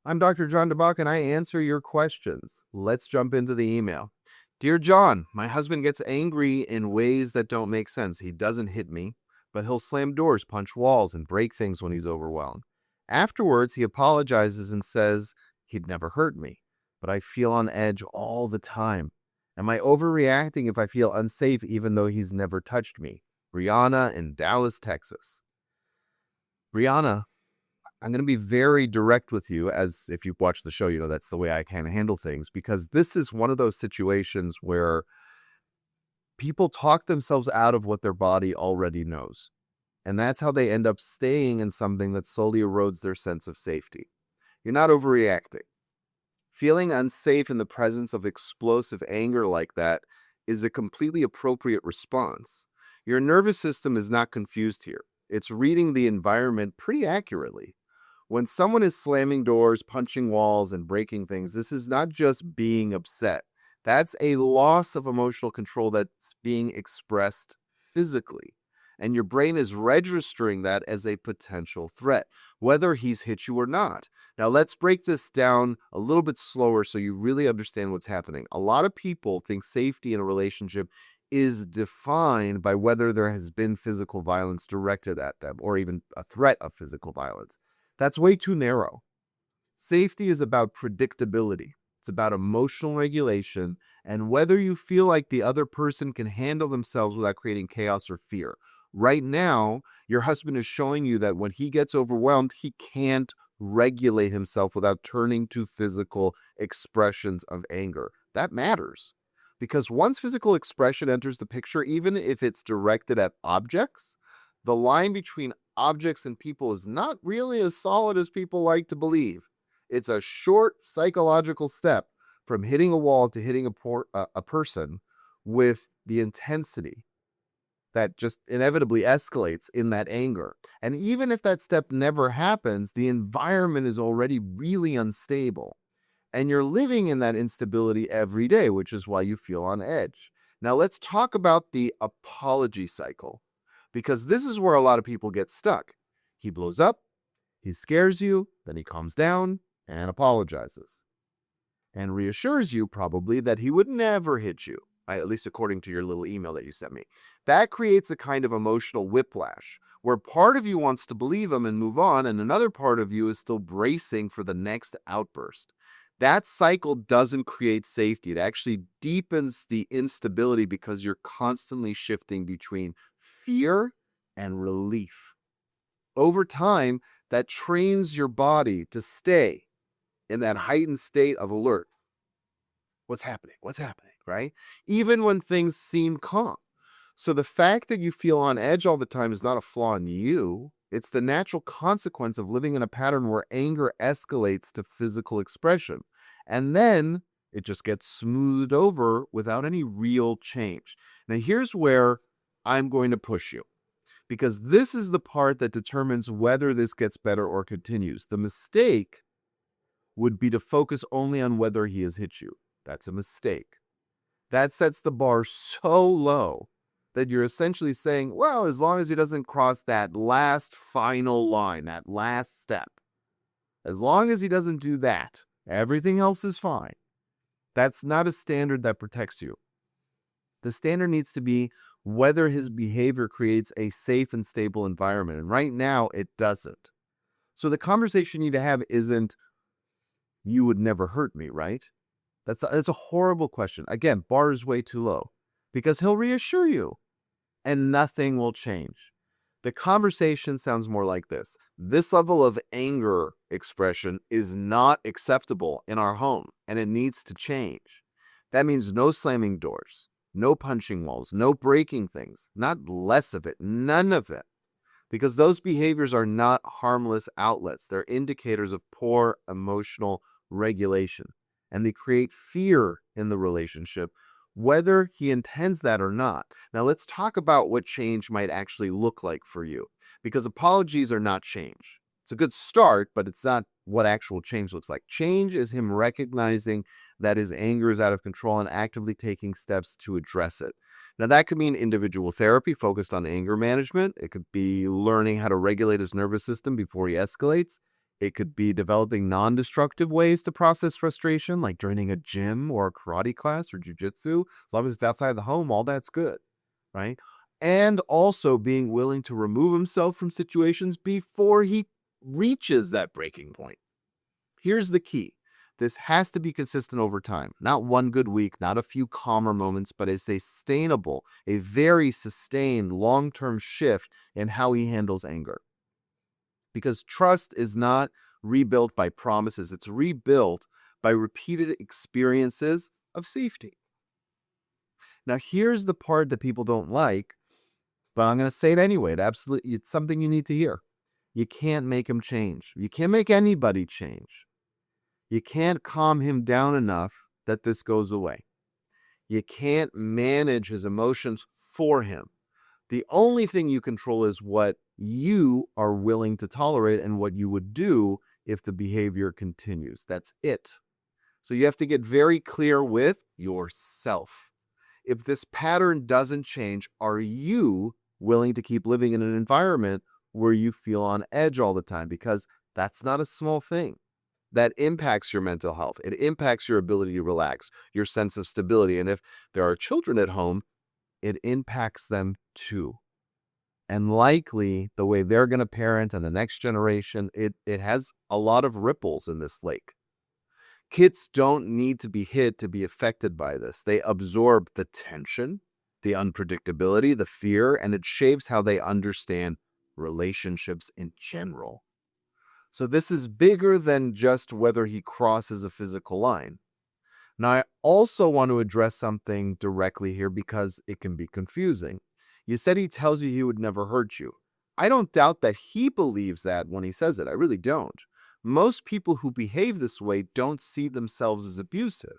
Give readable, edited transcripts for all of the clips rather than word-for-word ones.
I'm Dr. John Dabach, and I answer your questions. Let's jump into the email. Dear John, my husband gets angry in ways that don't make sense. He doesn't hit me, but he'll slam doors, punch walls, and break things when he's overwhelmed. Afterwards, he apologizes and says he'd never hurt me, but I feel on edge all the time. Am I overreacting if I feel unsafe even though he's never touched me? Brianna in Dallas, Texas. Brianna, I'm going to be very direct with you, as if you've watched the show, you know that's the way I kind of handle things, because this is one of those situations where people talk themselves out of what their body already knows. And that's how they end up staying in something that slowly erodes their sense of safety. You're not overreacting. Feeling unsafe in the presence of explosive anger like that is a completely appropriate response. Your nervous system is not confused here. It's reading the environment pretty accurately. When someone is slamming doors, punching walls, and breaking things, this is not just being upset. That's a loss of emotional control that's being expressed physically. And your brain is registering that as a potential threat, whether he's hit you or not. Now, let's break this down a little bit slower so you really understand what's happening. A lot of people think safety in a relationship is defined by whether there has been physical violence directed at them or even a threat of physical violence. That's way too narrow. Safety is about predictability. It's about emotional regulation and whether you feel like the other person can handle themselves without creating chaos or fear. Right now, your husband is showing you that when he gets overwhelmed, he can't regulate himself without turning to physical expressions of anger. That matters. Because once physical expression enters the picture, even if it's directed at objects, the line between objects and people is not really as solid as people like to believe. It's a short psychological step from hitting a wall to hitting a person with the intensity that just inevitably escalates in that anger. And even if that step never happens, the environment is already really unstable. And you're living in that instability every day, which is why you feel on edge. Now let's talk about the apology cycle, because this is where a lot of people get stuck. He blows up, he scares you, then he calms down and apologizes and reassures you probably that he would never hit you, right? At least according to your little email that you sent me. That creates a kind of emotional whiplash where part of you wants to believe him and move on, and another part of you is still bracing for the next outburst. That cycle doesn't create safety. It actually deepens the instability because you're constantly shifting between fear and relief. Over time, that trains your body to stay in that heightened state of alert. What's happening? What's happening, right? Even when things seem calm. So the fact that you feel on edge all the time is not a flaw in you. It's the natural consequence of living in a pattern where anger escalates to physical expression. And then it just gets smoothed over without any real change. Now, here's where I'm going to push you, because this is the part that determines whether this gets better or continues. The mistake would be to focus only on whether he has hit you. That's a mistake. That sets the bar so low that you're essentially saying, well, as long as he doesn't cross that last final line, that last step, as long as he doesn't do that, everything else is fine. That's not a standard that protects you. The standard needs to be whether his behavior creates a safe and stable environment. And right now, it doesn't. So the conversation you need to have isn't, you would never hurt me, right? That's a horrible question. Again, bar is way too low because he'll reassure you and nothing will change. The conversation sounds more like this. This level of anger expression is not acceptable in our home and it needs to change. That means no slamming doors, no punching walls, no breaking things, not less of it, none of it. Because those behaviors are not harmless outlets. They're indicators of poor emotional regulation. And they create fear in the relationship, whether he intends that or not. Now, let's talk about what change might actually look like for you, because apologies are not change. It's a good start, but it's not what actual change looks like. Change is him recognizing that his anger is out of control and actively taking steps to address it. Now, that could mean individual therapy focused on anger management. It could be learning how to regulate his nervous system before he escalates. It could be developing non-destructive ways to process frustration, like joining a gym or a karate class or jujitsu. As long as it's outside the home, all that's good, right? And also being willing to remove himself from situations before he reaches that breaking point. Here's the key. This has to be consistent over time. Not one good week, not a few calmer moments, but a sustainable, a very sustained long-term shift in how he handles anger. Because trust is not rebuilt by promises, it's rebuilt by repeated experiences of safety. Now, here's the part that people don't like, but I'm going to say it anyway. It's something you need to hear. You can't make him change. You can't make anybody change. You can't calm him down enough that this goes away. You can't manage his emotions for him. The only thing you control is what you are willing to tolerate and what you would do if the behavior continues. That's it. So you have to get very clear with yourself. If this pattern doesn't change, are you willing to keep living in an environment where you feel on edge all the time? Because that's not a small thing. That impacts your mental health. It impacts your ability to relax, your sense of stability. And if there are children at home, it impacts them too. And likely the way they're going to parent and the next generation, it has a lot of ripples in this lake. Kids don't need to be hit to be affected by this. They absorb the tension, the unpredictability, the fear, and it shapes how they understand relationships in general. So this is bigger than just whether he crosses a physical line. Now, I also want to address something directly here because it can be confusing. You said he tells you he would never hurt you. I don't doubt that he believes that when he says it. I really don't. Most people who behave this way don't see themselves as abusive.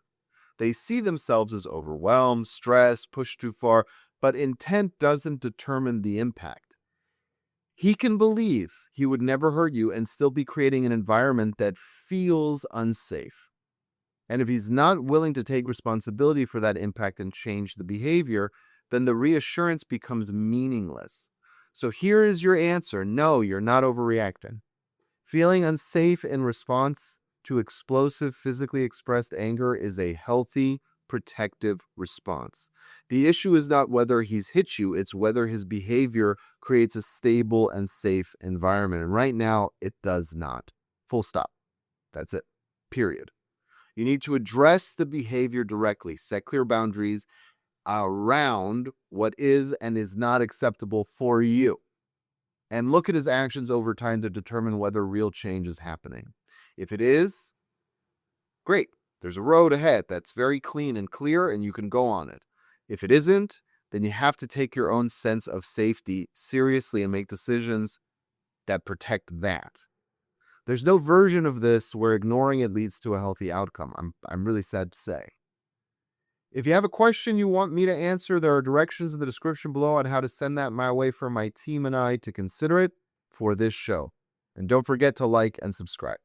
They see themselves as overwhelmed, stressed, pushed too far, but intent doesn't determine the impact. He can believe he would never hurt you and still be creating an environment that feels unsafe. And if he's not willing to take responsibility for that impact and change the behavior, then the reassurance becomes meaningless. So here is your answer. No, you're not overreacting. Feeling unsafe in response to explosive, physically expressed anger is a healthy, protective response. The issue is not whether he's hit you, it's whether his behavior creates a stable and safe environment. And right now, it does not. Full stop. That's it. Period. You need to address the behavior directly, set clear boundaries around what is and is not acceptable for you, and look at his actions over time to determine whether real change is happening. If it is, great. There's a road ahead that's very clean and clear, and you can go on it. If it isn't, then you have to take your own sense of safety seriously and make decisions that protect that. There's no version of this where ignoring it leads to a healthy outcome. I'm really sad to say. If you have a question you want me to answer, there are directions in the description below on how to send that my way for my team and I to consider it for this show. And don't forget to like and subscribe.